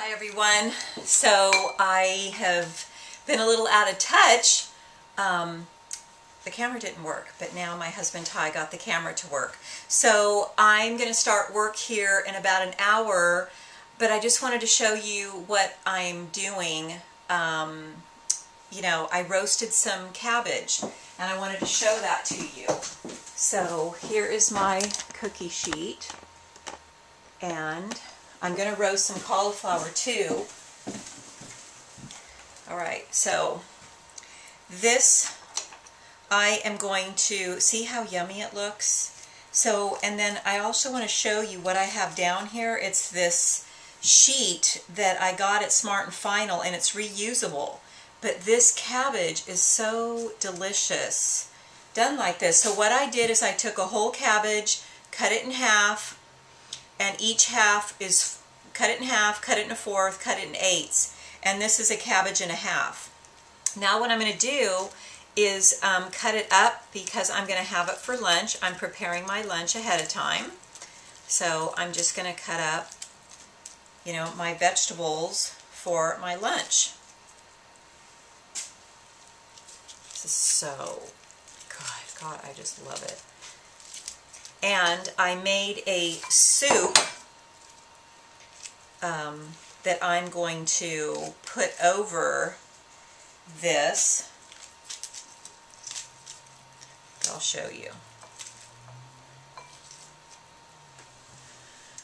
Hi everyone. So I have been a little out of touch. The camera didn't work, but now my husband Ty got the camera to work. So I'm going to start work here in about an hour, but I just wanted to show you what I'm doing. You know, I roasted some cabbage and I wanted to show that to you. So here is my cookie sheet, and I'm going to roast some cauliflower too. Alright, so this I am going to see how yummy it looks. So, and then I also want to show you what I have down here. It's this sheet that I got at Smart & Final, and it's reusable. But this cabbage is so delicious done like this. So what I did is I took a whole cabbage, cut it in half, and each half is cut it in half, cut it in a fourth, cut it in eighths, and this is a cabbage and a half. Now what I'm going to do is cut it up because I'm going to have it for lunch. I'm preparing my lunch ahead of time, so I'm just going to cut up, you know, my vegetables for my lunch. This is so good. God, I just love it. And I made a soup that I'm going to put over this. I'll show you.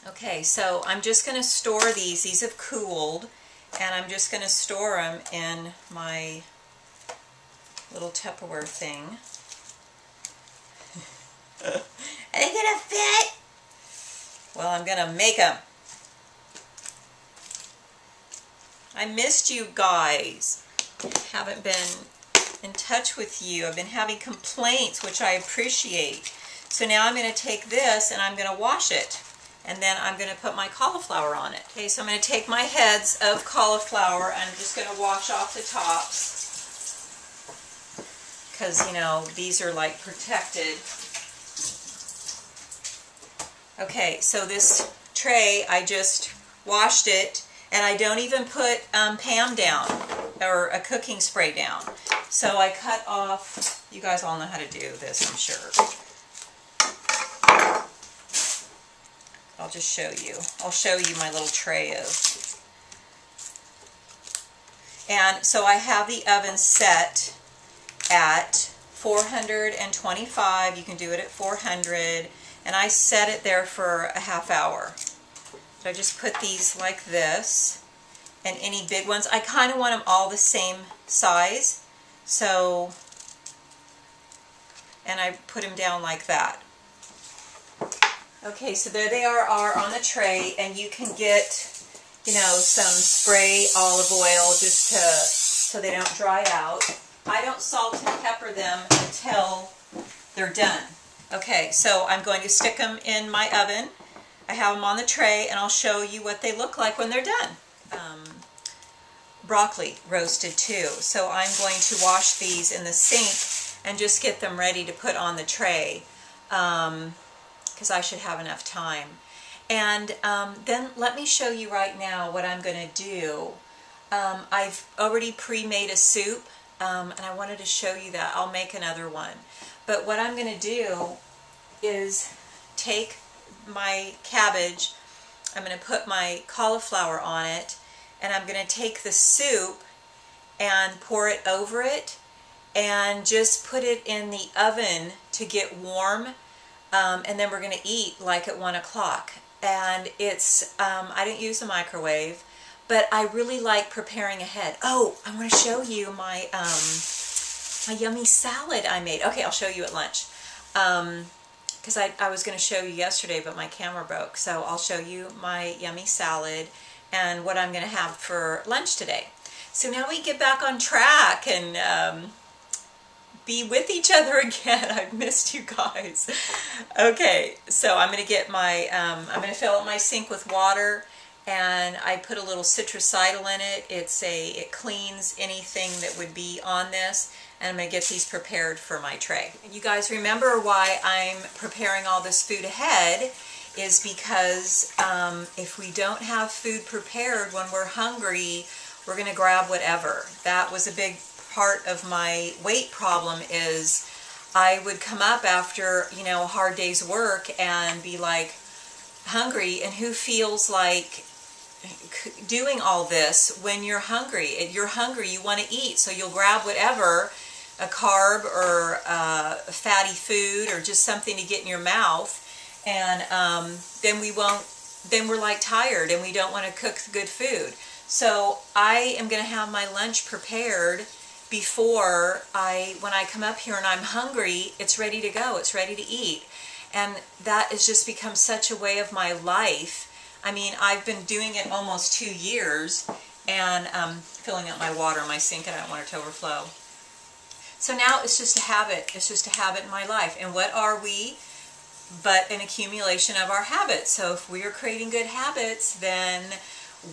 Okay, so I'm just going to store these. These have cooled, and I'm just going to store them in my little Tupperware thing. Are they going to fit? Well, I'm going to make them. I missed you guys. Haven't been in touch with you. I've been having complaints, which I appreciate. So now I'm going to take this and I'm going to wash it. And then I'm going to put my cauliflower on it. Okay, so I'm going to take my heads of cauliflower and I'm just going to wash off the tops. Because, you know, these are like protected. Okay, so this tray, I just washed it, and I don't even put Pam down, or a cooking spray down. So I cut off, you guys all know how to do this, I'm sure. I'll just show you. I'll show you my little tray of. And so I have the oven set at 425. You can do it at 400. And I set it there for a half hour. So I just put these like this, and any big ones, I kind of want them all the same size, so, and I put them down like that. Okay, so there they are on the tray, and you can get, you know, some spray olive oil just to, so they don't dry out. I don't salt and pepper them until they're done. Okay, so I'm going to stick them in my oven. I have them on the tray, and I'll show you what they look like when they're done. Broccoli roasted too. So I'm going to wash these in the sink and just get them ready to put on the tray because I should have enough time. And then let me show you right now what I'm going to do. I've already pre-made a soup, and I wanted to show you that. I'll make another one. But what I'm going to do is take my cabbage, I'm going to put my cauliflower on it, and I'm going to take the soup and pour it over it and just put it in the oven to get warm, and then we're going to eat like at 1 o'clock. And it's, I didn't use a microwave, but I really like preparing ahead. Oh, I want to show you my my yummy salad I made. Okay, I'll show you at lunch. Because I was going to show you yesterday, but my camera broke. So I'll show you my yummy salad and what I'm going to have for lunch today. So now we get back on track and be with each other again. I've missed you guys. Okay, so I'm going to get my, I'm going to fill up my sink with water, and I put a little citricidal in it. It cleans anything that would be on this. And I'm going to get these prepared for my tray. You guys remember why I'm preparing all this food ahead is because if we don't have food prepared when we're hungry, we're going to grab whatever. That was a big part of my weight problem, is I would come up after, you know, a hard day's work and be like hungry, and who feels like doing all this when you're hungry? You're hungry, you want to eat, so you'll grab whatever, a carb or fatty food or just something to get in your mouth, and then we're like tired and we don't want to cook good food. So I am going to have my lunch prepared before when I come up here and I'm hungry, it's ready to go, it's ready to eat. And that has just become such a way of my life. I mean, I've been doing it almost 2 years, and filling up my water in my sink, and I don't want it to overflow. So now it's just a habit. It's just a habit in my life. And what are we but an accumulation of our habits? So if we are creating good habits, then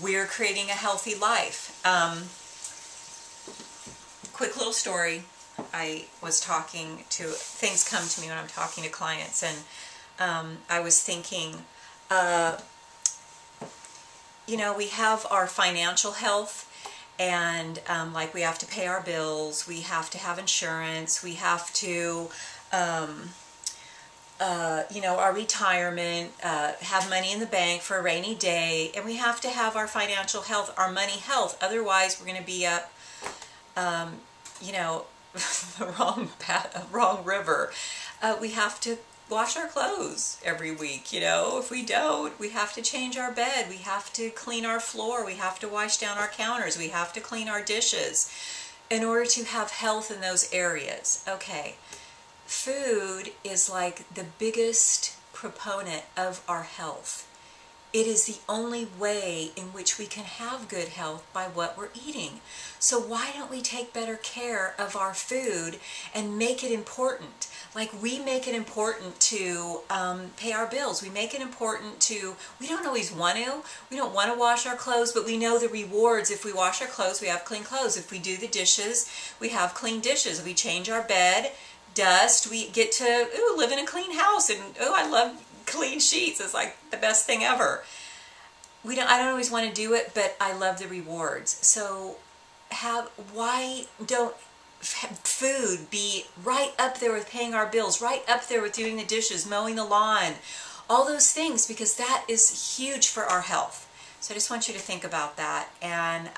we're creating a healthy life. Quick little story. I was talking to, things come to me when I'm talking to clients, and I was thinking, you know, we have our financial health, and like we have to pay our bills, we have to have insurance, we have to, you know, our retirement, have money in the bank for a rainy day, and we have to have our financial health, our money health. Otherwise, we're going to be up, you know, the wrong river. We have to wash our clothes every week, you know. If we don't, we have to change our bed, we have to clean our floor, we have to wash down our counters, we have to clean our dishes in order to have health in those areas. Okay, food is like the biggest proponent of our health. It is the only way in which we can have good health, by what we're eating. So why don't we take better care of our food and make it important? Like, we make it important to pay our bills. We make it important to, we don't always want to. We don't want to wash our clothes, but we know the rewards. If we wash our clothes, we have clean clothes. If we do the dishes, we have clean dishes. If we change our bed, dust, we get to live in a clean house. And I love clean sheets. It's like the best thing ever. I don't always want to do it, but I love the rewards. So why don't food be right up there with paying our bills, right up there with doing the dishes, mowing the lawn, all those things, because that is huge for our health. So I just want you to think about that and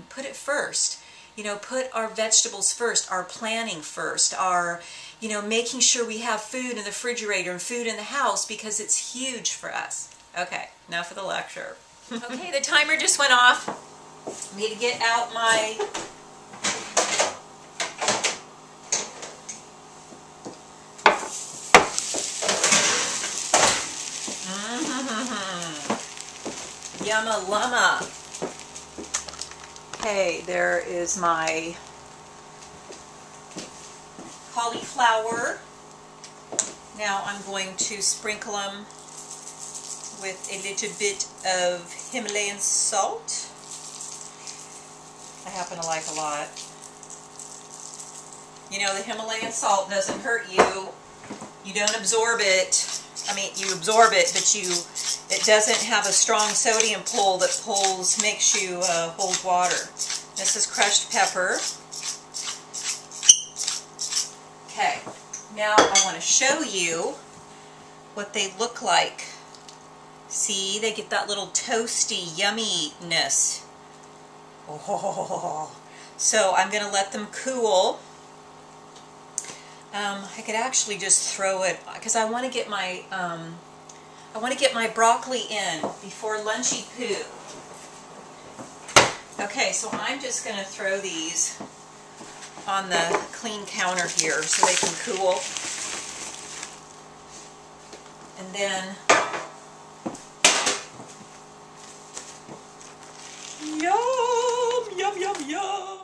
put it first. You know, put our vegetables first, our planning first, our, you know, making sure we have food in the refrigerator and food in the house, because it's huge for us. Okay, now for the lecture. Okay, the timer just went off. I need to get out my Yumma Lumma. Okay, there is my cauliflower. Now I'm going to sprinkle them with a little bit of Himalayan salt. I happen to like a lot. You know, the Himalayan salt doesn't hurt you. You don't absorb it. I mean, you absorb it, but it doesn't have a strong sodium pull that makes you hold water. This is crushed pepper. Okay, now I want to show you what they look like. See, they get that little toasty yumminess. Oh, so I'm going to let them cool. I could actually just throw it, because I want to get my broccoli in before lunchy poo. Okay, so I'm just going to throw these on the clean counter here so they can cool. And then, yum, yum, yum, yum.